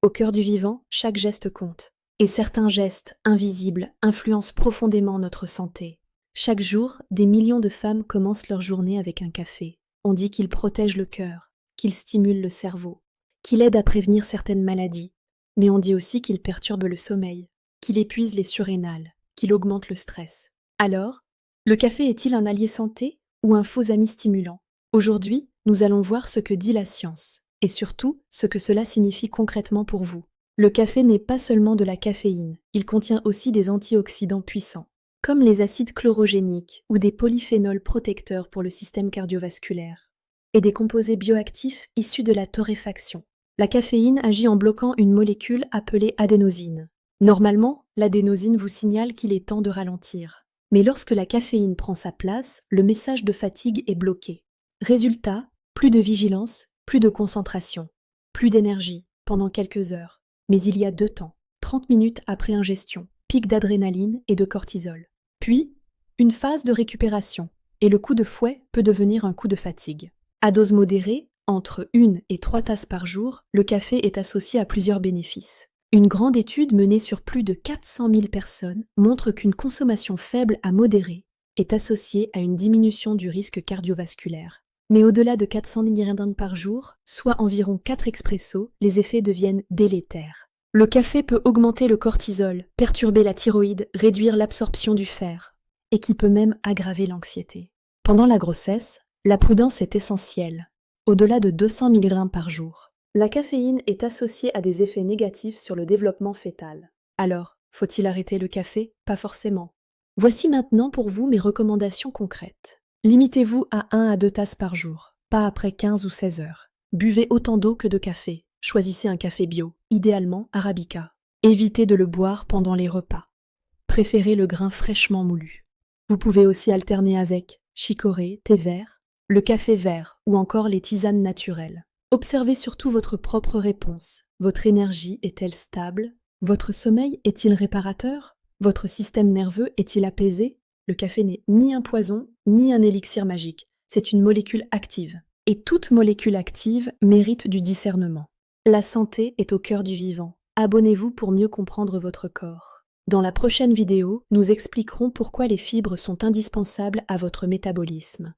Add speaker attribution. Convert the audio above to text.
Speaker 1: Au cœur du vivant, chaque geste compte. Et certains gestes, invisibles, influencent profondément notre santé. Chaque jour, des millions de femmes commencent leur journée avec un café. On dit qu'il protège le cœur, qu'il stimule le cerveau, qu'il aide à prévenir certaines maladies. Mais on dit aussi qu'il perturbe le sommeil, qu'il épuise les surrénales, qu'il augmente le stress. Alors, le café est-il un allié santé ou un faux ami stimulant? Aujourd'hui, nous allons voir ce que dit la science, et surtout ce que cela signifie concrètement pour vous. Le café n'est pas seulement de la caféine, il contient aussi des antioxydants puissants, comme les acides chlorogéniques ou des polyphénols protecteurs pour le système cardiovasculaire, et des composés bioactifs issus de la torréfaction. La caféine agit en bloquant une molécule appelée adénosine. Normalement, l'adénosine vous signale qu'il est temps de ralentir. Mais lorsque la caféine prend sa place, le message de fatigue est bloqué. Résultat, plus de vigilance, plus de concentration, plus d'énergie pendant quelques heures. Mais il y a 2 temps, 30 minutes après ingestion, pic d'adrénaline et de cortisol. Puis, une phase de récupération, et le coup de fouet peut devenir un coup de fatigue. À dose modérée, entre 1 et 3 tasses par jour, le café est associé à plusieurs bénéfices. Une grande étude menée sur plus de 400 000 personnes montre qu'une consommation faible à modérée est associée à une diminution du risque cardiovasculaire. Mais au-delà de 400 mg par jour, soit environ 4 expressos, les effets deviennent délétères. Le café peut augmenter le cortisol, perturber la thyroïde, réduire l'absorption du fer, et qui peut même aggraver l'anxiété. Pendant la grossesse, la prudence est essentielle, au-delà de 200 mg par jour. La caféine est associée à des effets négatifs sur le développement fœtal. Alors, faut-il arrêter le café? Pas forcément. Voici maintenant pour vous mes recommandations concrètes. Limitez-vous à 1 à 2 tasses par jour, pas après 15 ou 16 heures. Buvez autant d'eau que de café. Choisissez un café bio, idéalement arabica. Évitez de le boire pendant les repas. Préférez le grain fraîchement moulu. Vous pouvez aussi alterner avec chicorée, thé vert, le café vert ou encore les tisanes naturelles. Observez surtout votre propre réponse. Votre énergie est-elle stable? Votre sommeil est-il réparateur? Votre système nerveux est-il apaisé? Le café n'est ni un poison, ni un élixir magique. C'est une molécule active. Et toute molécule active mérite du discernement. La santé est au cœur du vivant. Abonnez-vous pour mieux comprendre votre corps. Dans la prochaine vidéo, nous expliquerons pourquoi les fibres sont indispensables à votre métabolisme.